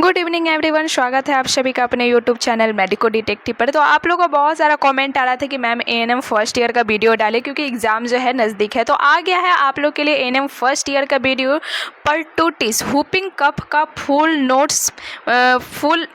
Good evening everyone, स्वागत है आप सभी का अपने यूट्यूब चैनल मेडिको डिटेक्टिव पर। तो आप लोगों को बहुत सारा कमेंट आ रहा था कि मैम एएनएम फर्स्ट ईयर का वीडियो डालें क्योंकि एग्ज़ाम जो है नज़दीक है। तो आ गया है आप लोग के लिए एएनएम फर्स्ट ईयर का वीडियो पर्टूटिस हुपिंग कफ का फुल नोट्स फुल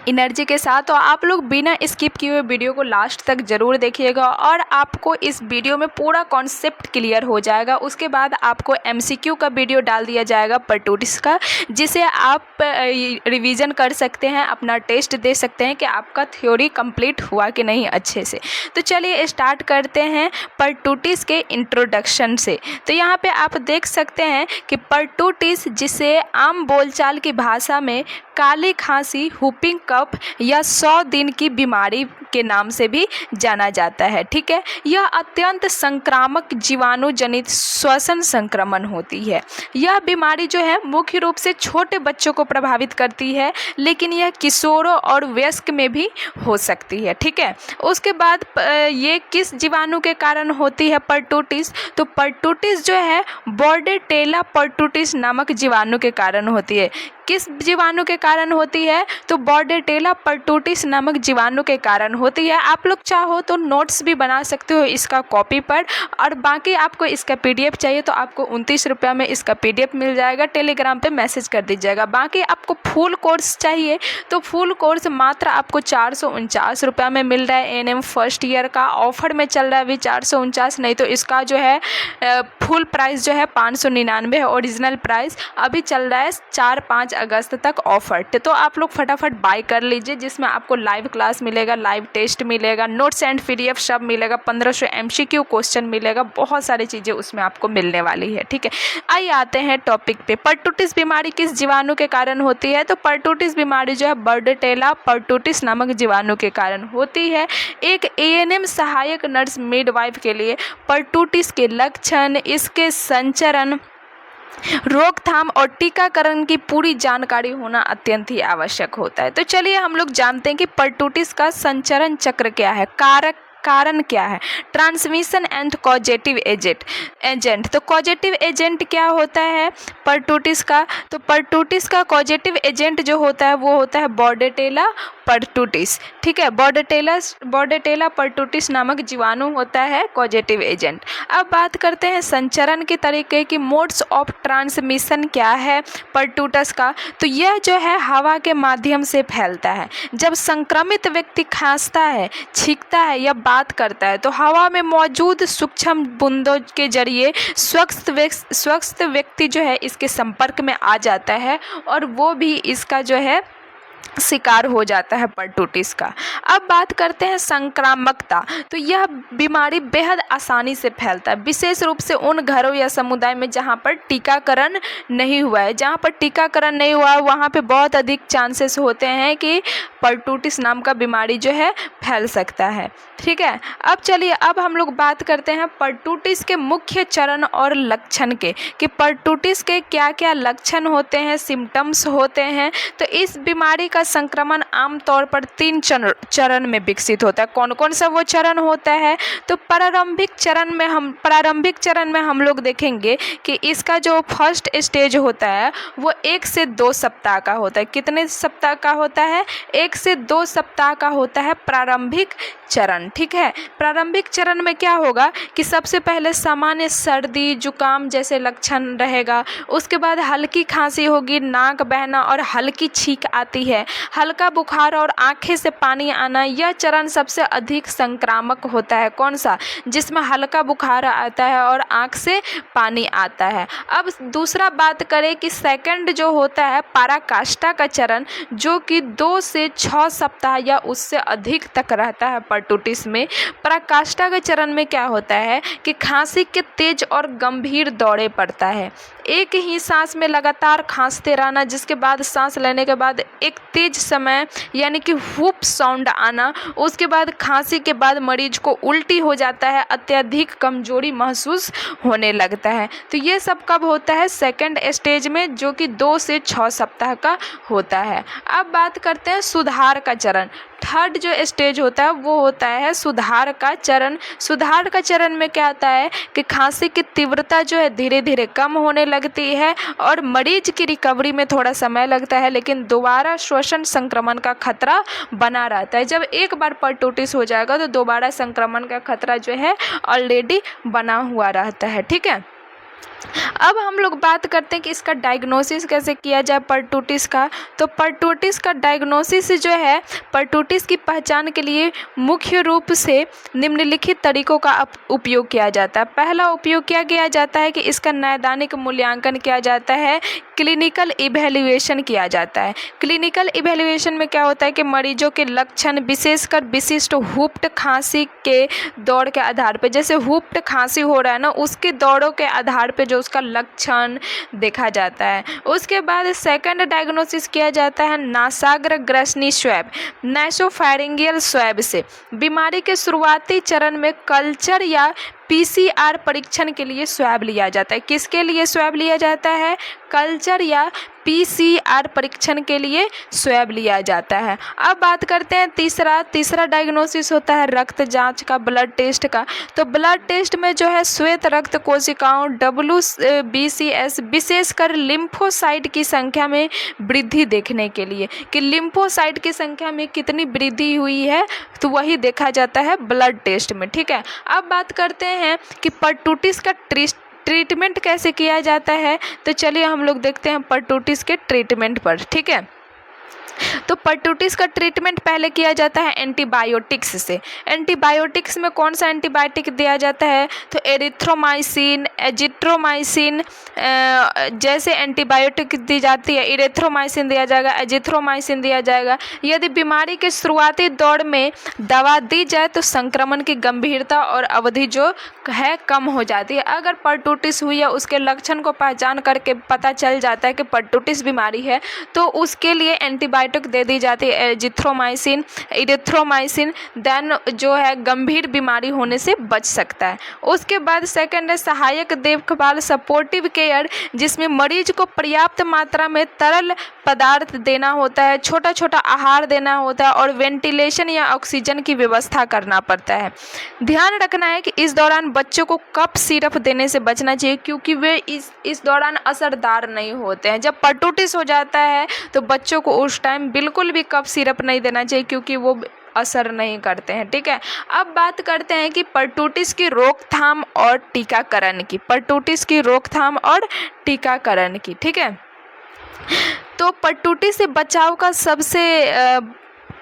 एनर्जी के साथ। तो आप लोग बिना स्किप किए हुए वीडियो को लास्ट तक ज़रूर देखिएगा और आपको इस वीडियो में पूरा कॉन्सेप्ट क्लियर हो जाएगा। उसके बाद आपको एमसीक्यू का वीडियो डाल दिया जाएगा पर्टूटिस का, जिसे आप रिवीजन कर सकते हैं, अपना टेस्ट दे सकते हैं कि आपका थ्योरी कंप्लीट हुआ कि नहीं अच्छे से। तो चलिए स्टार्ट करते हैं पर्टूटिस के इंट्रोडक्शन से। तो यहाँ पे आप देख सकते हैं कि पर्टूटिस, जिसे आम बोलचाल की भाषा में काली खांसी, हुपिंग कफ या 100 दिन की बीमारी के नाम से भी जाना जाता है। ठीक है, यह अत्यंत संक्रामक जीवाणु जनित श्वसन संक्रमण होती है। यह बीमारी जो है मुख्य रूप से छोटे बच्चों को प्रभावित करती है, लेकिन यह किशोरों और वयस्क में भी हो सकती है। ठीक है, उसके बाद ये किस जीवाणु के कारण होती है पर्टूटिस? तो पर्टूटिस जो है बॉर्डेटेला पर्टूटिस नामक जीवाणु के कारण होती है। किस जीवाणु के कारण होती है? तो बॉर्डेटेला पर्टूटिस नामक जीवाणु के कारण होती है। आप लोग चाहो तो नोट्स भी बना सकते हो इसका कॉपी पर, और बाकी आपको इसका पीडीएफ चाहिए तो आपको 29 रुपये में इसका पीडीएफ मिल जाएगा। टेलीग्राम पे मैसेज कर दीजिएगा। बाकी आपको फुल कोर्स चाहिए तो फुल कोर्स मात्र आपको 449 रुपये में मिल रहा है। एएनएम फर्स्ट ईयर का ऑफर में चल रहा है अभी 449, नहीं तो इसका जो है फुल प्राइस जो है 599 है। ओरिजिनल प्राइस अभी चल रहा है 4-5 अगस्त तक ऑफर। तो आप लोग फटाफट बाय कर लीजिए, जिसमें आपको लाइव क्लास मिलेगा, लाइव टेस्ट मिलेगा, नोट्स एंड पीडीएफ सब मिलेगा, 1500 एमसीक्यू क्वेश्चन मिलेगा, बहुत सारी चीज़ें उसमें आपको मिलने वाली है। ठीक है, आइए आते हैं टॉपिक पे। पर्टूटिस बीमारी किस जीवाणु के कारण होती है? तो पर्टूटिस बीमारी जो है बॉर्डेटेला पर्टूटिस नामक जीवाणु के कारण होती है। एक एएनएम सहायक नर्स मिडवाइफ के लिए पर्टूटिस के लक्षण, इसके संचरण, रोकथाम और टीकाकरण की पूरी जानकारी होना अत्यंत ही आवश्यक होता है। तो चलिए हम लोग जानते हैं कि पर्टूटिस का संचरण चक्र क्या है, कारण क्या है। Transmission and causative agent. तो कॉजेटिव एजेंट क्या होता है पर्टूटिस का? तो पर्टूटिस का कॉजेटिव एजेंट जो होता है वो होता है बॉर्डेटेला पर्टूटिस। ठीक है, बॉर्डेटेला पर्टूटिस नामक जीवाणु होता है कॉजेटिव एजेंट। अब बात करते हैं संचरण के तरीके की। मोड्स ऑफ ट्रांसमिशन क्या है पर्टूटिस का? तो यह जो है हवा के माध्यम से फैलता है। जब संक्रमित व्यक्ति खांसता है, छींकता है या बात करता है तो हवा में मौजूद सूक्ष्म बूंदों के जरिए स्वस्थ व्यक्ति जो है इसके संपर्क में आ जाता है और वो भी इसका जो है शिकार हो जाता है पर्टूटिस का। अब बात करते हैं संक्रामकता। तो यह बीमारी बेहद आसानी से फैलता है, विशेष रूप से उन घरों या समुदाय में जहां पर टीकाकरण नहीं हुआ है। जहां पर टीकाकरण नहीं हुआ है वहां पे बहुत अधिक चांसेस होते हैं कि पर्टूटिस नाम का बीमारी जो है फैल सकता है। ठीक है, अब चलिए अब हम लोग बात करते हैं पर्टूटिस के मुख्य चरण और लक्षण के, कि पर्टूटिस के क्या क्या लक्षण होते हैं, सिम्टम्स होते हैं। तो इस बीमारी का संक्रमण आमतौर पर 3 चरण में विकसित होता है। कौन कौन सा वो चरण होता है? तो प्रारंभिक चरण में हम लोग देखेंगे कि इसका जो फर्स्ट स्टेज होता है वो 1 से 2 सप्ताह का होता है। कितने सप्ताह का होता है? 1 से 2 सप्ताह का होता है प्रारंभिक चरण। ठीक है, प्रारंभिक चरण में क्या होगा कि सबसे पहले सामान्य सर्दी जुकाम जैसे लक्षण रहेगा। उसके बाद हल्की खांसी होगी, नाक बहना और हल्की छींक आती है, हल्का बुखार और आंखें से पानी आना। यह चरण सबसे अधिक संक्रामक होता है। कौन सा? जिसमें हल्का बुखार आता है और आंख से पानी आता है। अब दूसरा बात करें कि सेकंड जो होता है पराकाष्ठा का चरण, जो कि 2 से 6 सप्ताह या उससे अधिक तक रहता है पर्टूटिस में। पराकाष्ठा के चरण में क्या होता है कि खांसी के तेज और गंभीर दौरे पड़ता है, एक ही सांस में लगातार खांसते रहना, जिसके बाद सांस लेने के बाद एक तेज तेज समय यानी कि हुप साउंड आना, उसके बाद खांसी के बाद मरीज को उल्टी हो जाता है, अत्यधिक कमजोरी महसूस होने लगता है। तो ये सब कब होता है? सेकंड स्टेज में, जो कि 2 से 6 सप्ताह का होता है। अब बात करते हैं सुधार का चरण। थर्ड जो स्टेज होता है वो होता है सुधार का चरण। सुधार का चरण में क्या आता है कि खांसी की तीव्रता जो है धीरे धीरे कम होने लगती है और मरीज की रिकवरी में थोड़ा समय लगता है, लेकिन दोबारा श्वसन संक्रमण का खतरा बना रहता है। जब एक बार परटूटिस हो जाएगा तो दोबारा संक्रमण का खतरा जो है ऑलरेडी बना हुआ रहता है। ठीक है, अब हम लोग बात करते हैं कि इसका डायग्नोसिस कैसे किया जाए परटूटिस का। तो परटूटिस का डायग्नोसिस जो है, परटूटिस की पहचान के लिए मुख्य रूप से निम्नलिखित तरीकों का उपयोग किया जाता है। पहला उपयोग क्या किया जाता है कि इसका नैदानिक मूल्यांकन किया जाता है, क्लिनिकल इवैल्यूएशन किया जाता है। क्लिनिकल इवैल्यूएशन में क्या होता है कि मरीजों के लक्षण, विशेषकर विशिष्ट हुप्ड खांसी के दौर के आधार पर, जैसे हुप्ड खांसी हो रहा है ना, उसके दौरों के आधार पर जो उसका लक्षण देखा जाता है। उसके बाद सेकंड डायग्नोसिस किया जाता है नासाग्र ग्रसनी स्वैब, नैसोफैरिंगियल स्वैब से। बीमारी के शुरुआती चरण में कल्चर या पीसीआर परीक्षण के लिए स्वैब लिया जाता है। किसके लिए स्वैब लिया जाता है? कल्चर या पीसीआर परीक्षण के लिए स्वैब लिया जाता है। अब बात करते हैं तीसरा डायग्नोसिस होता है रक्त जांच का, ब्लड टेस्ट का। तो ब्लड टेस्ट में जो है श्वेत रक्त कोशिकाओं WBCS, विशेषकर लिम्फोसाइट की संख्या में वृद्धि देखने के लिए, कि लिम्फोसाइट की संख्या में कितनी वृद्धि हुई है, तो वही देखा जाता है ब्लड टेस्ट में। ठीक है, अब बात करते हैं कि परटूटिस का ट्रीटमेंट कैसे किया जाता है। तो चलिए हम लोग देखते हैं परटूटिस के ट्रीटमेंट पर। ठीक है, तो परटूटिस का ट्रीटमेंट पहले किया जाता है एंटीबायोटिक्स से। एंटीबायोटिक्स में कौन सा एंटीबायोटिक दिया जाता है? तो एरिथ्रोमाइसिन, एजिथ्रोमाइसिन जैसे एंटीबायोटिक दी जाती है, एरिथ्रोमाइसिन दिया जाएगा, एजिथ्रोमाइसिन दिया जाएगा। यदि बीमारी के शुरुआती दौर में दवा दी जाए तो संक्रमण की गंभीरता और अवधि जो है कम हो जाती है। अगर परटूटिस हुई है, उसके लक्षण को पहचान करके पता चल जाता है कि परटूटिस बीमारी है, तो उसके लिए एंटीबायोटिक दे दी जाती है, एजिथ्रोमाइसिन, इरिथ्रोमाइसिन, देन जो है गंभीर बीमारी होने से बच सकता है। उसके बाद सेकंड है सहायक देखभाल, सपोर्टिव केयर, जिसमें मरीज को पर्याप्त मात्रा में तरल पदार्थ देना होता है, छोटा छोटा आहार देना होता है और वेंटिलेशन या ऑक्सीजन की व्यवस्था करना पड़ता है। ध्यान रखना है कि इस दौरान बच्चों को कफ सिरप देने से बचना चाहिए, क्योंकि वे इस दौरान असरदार नहीं होते हैं। जब परटूटिस हो जाता है तो बच्चों को उस टाइम बिल्कुल भी कफ सिरप नहीं देना चाहिए, क्योंकि वो असर नहीं करते हैं। ठीक है, अब बात करते हैं कि परटूटिस की रोकथाम और टीकाकरण की। परटूटिस की रोकथाम और टीकाकरण की। ठीक है, तो परटूटिस से बचाव का सबसे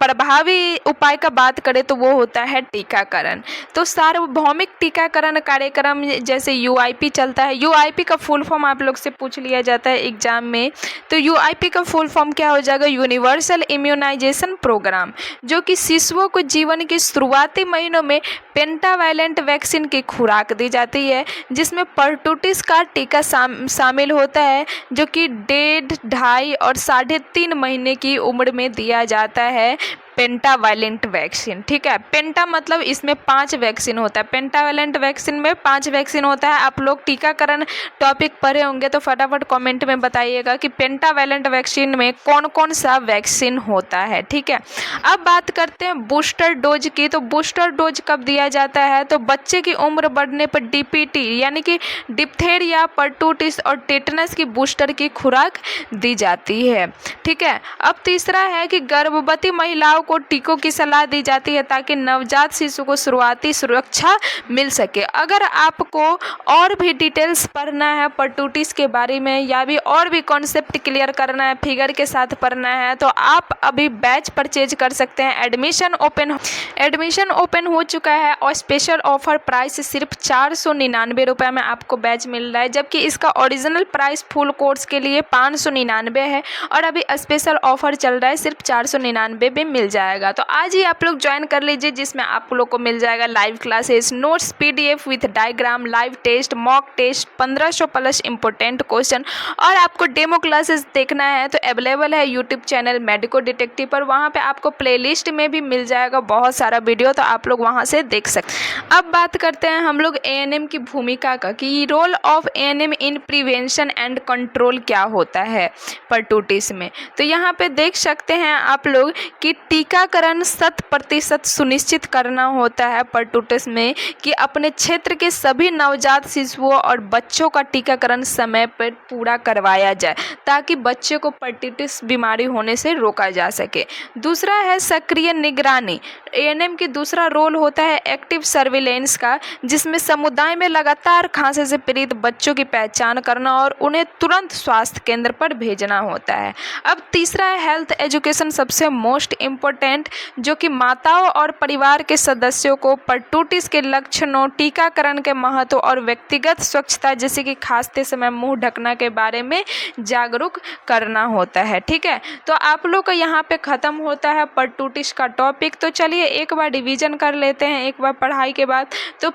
प्रभावी उपाय का बात करें तो वो होता है टीकाकरण। तो सार्वभौमिक टीकाकरण कार्यक्रम जैसे UIP चलता है। UIP का फुल फॉर्म आप लोग से पूछ लिया जाता है एग्जाम में। तो UIP का फुल फॉर्म क्या हो जाएगा? यूनिवर्सल इम्यूनाइजेशन प्रोग्राम, जो कि शिशुओं को जीवन के शुरुआती महीनों में पेंटावैलेंट वैक्सीन की खुराक दी जाती है, जिसमें परटूटिस का टीका शामिल होता है, जो कि 1.5, 2.5 और 3.5 महीने की उम्र में दिया जाता है। Pentavalent vaccine. ठीक है, पेंटा मतलब इसमें 5 वैक्सीन होता है। पेंटावैलेंट वैक्सीन में 5 वैक्सीन होता है। आप लोग टीकाकरण टॉपिक पढ़े होंगे तो फटाफट कमेंट में बताइएगा कि पेंटावैलेंट वैक्सीन में कौन कौन सा वैक्सीन होता है। ठीक है, अब बात करते हैं बूस्टर डोज की। तो बूस्टर डोज कब दिया जाता है? तो बच्चे की उम्र बढ़ने पर DPT यानी कि डिप्थेरिया, परटूटिस और टेटनस की बूस्टर की खुराक दी जाती है। ठीक है, अब तीसरा है कि गर्भवती महिलाओं को टीकों की सलाह दी जाती है ताकि नवजात शिशु को शुरुआती सुरक्षा मिल सके। अगर आपको और भी डिटेल्स पढ़ना है परटूटिस के बारे में, या भी और भी कॉन्सेप्ट क्लियर करना है, फिगर के साथ पढ़ना है, तो आप अभी बैच परचेज कर सकते हैं। एडमिशन ओपन हो चुका है और स्पेशल ऑफर प्राइस सिर्फ 499 रुपये में आपको बैच मिल रहा है, जबकि इसका ओरिजिनल प्राइस फुल कोर्स के लिए 599 है और अभी स्पेशल ऑफर चल रहा है, सिर्फ 499 में मिल जाएगा। तो आज ही आप लोग ज्वाइन कर लीजिए, जिसमें आप लोग को मिल जाएगा live classes, notes, PDF with diagram, live test, mock test, 1500 plus important question. और आपको डेमो क्लासेस देखना है तो अवेलेबल है यूट्यूब चैनल मेडिको डिटेक्टिव पर। वहाँ पे आपको प्लेलिस्ट में भी मिल जाएगा बहुत सारा वीडियो, तो आप लोग वहाँ से देख सकते हैं। अब बात करते हैं हम लोग ANM की भूमिका का, कि role of ANM in prevention and control क्या होता है परटूटिस में। तो यहाँ पे देख सकते हैं आप लोग कि टीकाकरण 100% सुनिश्चित करना होता है परटूटिस में, कि अपने क्षेत्र के सभी नवजात शिशुओं और बच्चों का टीकाकरण समय पर पूरा करवाया जाए, ताकि बच्चे को परटूटिस बीमारी होने से रोका जा सके। दूसरा है सक्रिय निगरानी। ANM की दूसरा रोल होता है एक्टिव सर्विलेंस का, जिसमें समुदाय में लगातार खांसी से पीड़ित बच्चों की पहचान करना और उन्हें तुरंत स्वास्थ्य केंद्र पर भेजना होता है। अब तीसरा है हेल्थ एजुकेशन, सबसे मोस्ट इम्पोर्टेंट, जो कि माताओं और परिवार के सदस्यों को परटूटिस के लक्षणों, टीकाकरण के महत्व और व्यक्तिगत स्वच्छता जैसे कि खांसते समय मुंह ढकना के बारे में जागरूक करना होता है। ठीक है, तो आप लोग का यहाँ पे ख़त्म होता है परटूटिस का टॉपिक। तो चलिए एक बार रिवीजन कर लेते हैं एक बार पढ़ाई के बाद। तो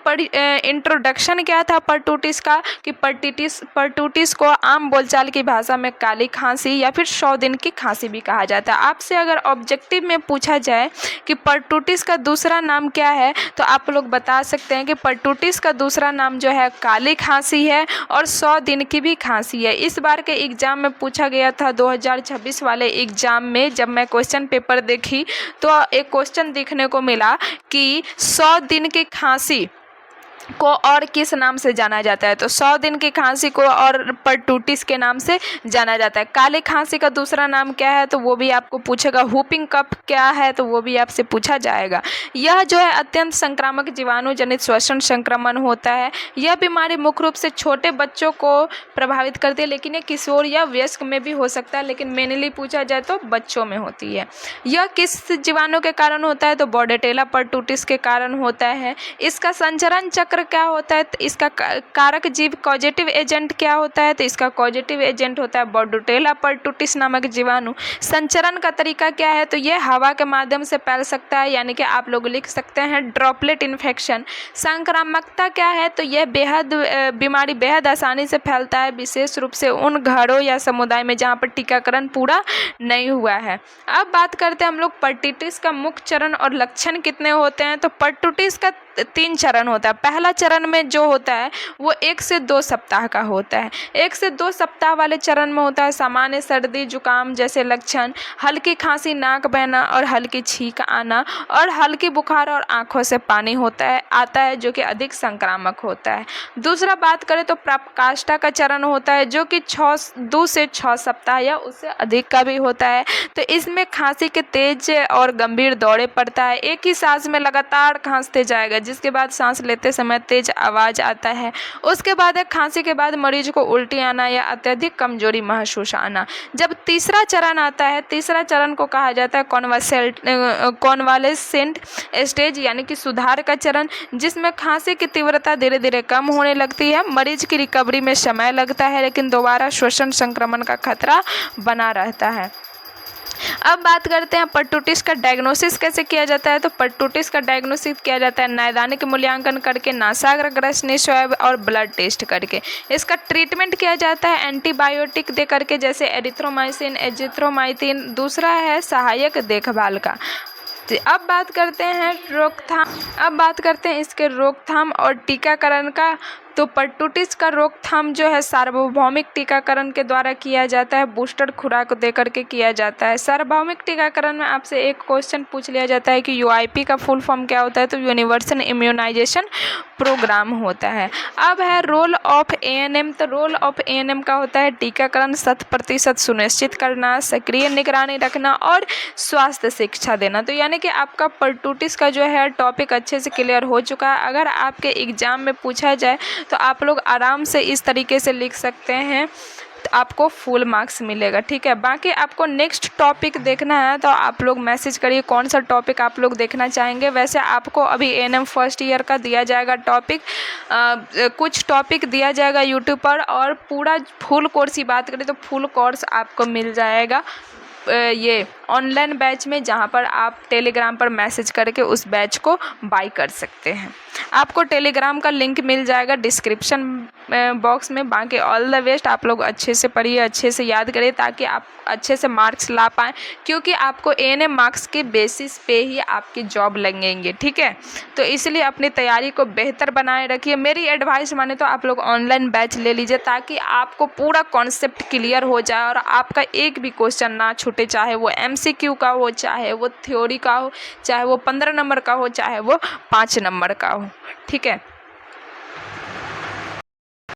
इंट्रोडक्शन क्या था परटूटिस का, कि परटूटिस को आम बोलचाल की भाषा में काली खांसी या फिर 100 दिन की खांसी भी कहा जाता है। आपसे अगर ऑब्जेक्टिव में पूछा जाए कि परटूटिस का दूसरा नाम क्या है, तो आप लोग बता सकते हैं कि परटूटिस का दूसरा नाम जो है काली खांसी है और 100 दिन की भी खांसी है। इस बार के एग्जाम में पूछा गया था 2026 वाले एग्जाम में, जब मैं क्वेश्चन पेपर देखी तो एक क्वेश्चन देखने को मिला कि 100 दिन की खांसी को और किस नाम से जाना जाता है। तो 100 दिन की खांसी को और परटूटिस के नाम से जाना जाता है। काली खांसी का दूसरा नाम क्या है, तो वो भी आपको पूछेगा। व्हूपिंग कफ क्या है, तो वो भी आपसे पूछा जाएगा। यह जो है अत्यंत संक्रामक जीवाणु जनित श्वसन संक्रमण होता है। यह बीमारी मुख्य रूप से छोटे बच्चों को प्रभावित करती है, लेकिन ये किशोर या वयस्क में भी हो सकता है, लेकिन मेनली पूछा जाए तो बच्चों में होती है। यह किस जीवाणु के कारण होता है, तो बॉर्डेटेला परटूटिस के कारण होता है। इसका संचरण चक्र क्या होता है, तो इसका कारक जीव कॉजेटिव एजेंट क्या होता है, तो इसका कॉजेटिव एजेंट होता है बॉर्डेटेला परटूटिस नामक जीवाणु। संचरण का तरीका क्या है, तो ये हवा के माध्यम से फैल सकता है, यानी कि आप लोग लिख सकते हैं ड्रॉपलेट इन्फेक्शन। संक्रामकता क्या है, तो यह बीमारी बेहद आसानी से फैलता है, विशेष रूप से उन घरों या समुदाय में जहाँ पर टीकाकरण पूरा नहीं हुआ है। अब बात करते हैं हम लोग परटूटिस का मुख्य चरण और लक्षण कितने होते हैं। तो परटूटिस का 3 चरण होता है। पहला चरण में जो होता है वो 1 से 2 सप्ताह का होता है। 1 से 2 सप्ताह वाले चरण में होता है सामान्य सर्दी जुकाम जैसे लक्षण, हल्की खांसी, नाक बहना और हल्की छींक आना, और हल्की बुखार और आंखों से पानी आता है जो कि अधिक संक्रामक होता है। दूसरा बात करें तो प्रकाष्ठा का चरण होता है, जो कि 2 से 6 सप्ताह या उससे अधिक का भी होता है। तो इसमें खांसी के तेज और गंभीर दौरे पड़ता है, एक ही सांस में लगातार खांसते जाएगा, जिसके बाद सांस लेते समय तेज आवाज़ आता है। उसके बाद खांसी के बाद मरीज को उल्टी आना या अत्यधिक कमजोरी महसूस आना। जब तीसरा चरण आता है, तीसरा चरण को कहा जाता है कॉन्वालेसेंट स्टेज, यानी कि सुधार का चरण, जिसमें खांसी की तीव्रता धीरे धीरे कम होने लगती है। मरीज की रिकवरी में समय लगता है, लेकिन दोबारा श्वसन संक्रमण का खतरा बना रहता है। अब बात करते हैं परटूटिस का डायग्नोसिस कैसे किया जाता है। तो परटूटिस का डायग्नोसिस किया जाता है नैदानिक मूल्यांकन करके, नासाग्र ग्रसनी स्वैब और ब्लड टेस्ट करके। इसका ट्रीटमेंट किया जाता है एंटीबायोटिक दे करके, जैसे एरिथ्रोमाइसिन, एजिथ्रोमाइसिन। दूसरा है सहायक देखभाल का। अब बात करते हैं इसके रोकथाम और टीकाकरण का। तो परटूटिस का रोकथाम जो है सार्वभौमिक टीकाकरण के द्वारा किया जाता है, बूस्टर खुराक देकर के किया जाता है। सार्वभौमिक टीकाकरण में आपसे एक क्वेश्चन पूछ लिया जाता है कि UIP का फुल फॉर्म क्या होता है, तो यूनिवर्सल इम्यूनाइजेशन प्रोग्राम होता है। अब है रोल ऑफ ANM। तो रोल ऑफ ANM का होता है टीकाकरण 100% सुनिश्चित करना, सक्रिय निगरानी रखना और स्वास्थ्य शिक्षा देना। तो यानी कि आपका परटूटिस का जो है टॉपिक अच्छे से क्लियर हो चुका है। अगर आपके एग्जाम में पूछा जाए तो आप लोग आराम से इस तरीके से लिख सकते हैं, तो आपको फुल मार्क्स मिलेगा। ठीक है, बाकी आपको नेक्स्ट टॉपिक देखना है तो आप लोग मैसेज करिए कौन सा टॉपिक आप लोग देखना चाहेंगे। वैसे आपको अभी ANM फर्स्ट ईयर का दिया जाएगा टॉपिक, कुछ टॉपिक दिया जाएगा यूट्यूब पर, और पूरा फुल कोर्स की बात करें तो फुल कोर्स आपको मिल जाएगा ये ऑनलाइन बैच में, जहाँ पर आप टेलीग्राम पर मैसेज करके उस बैच को बाय कर सकते हैं। आपको टेलीग्राम का लिंक मिल जाएगा डिस्क्रिप्शन बॉक्स में। बाकी ऑल द बेस्ट, आप लोग अच्छे से पढ़िए, अच्छे से याद करिए ताकि आप अच्छे से मार्क्स ला पाएँ, क्योंकि आपको एएनएम मार्क्स के बेसिस पे ही आपकी जॉब लगेंगे, ठीक है। तो इसलिए अपनी तैयारी को बेहतर बनाए रखिए। मेरी एडवाइस माने तो आप लोग ऑनलाइन बैच ले लीजिए ताकि आपको पूरा कॉन्सेप्ट क्लियर हो जाए और आपका एक भी क्वेश्चन ना छूटे, चाहे वो एमसीक्यू का हो, चाहे वो थ्योरी का हो, चाहे वो 15 नंबर का हो, चाहे वो 5 नंबर का हो, ठीक है।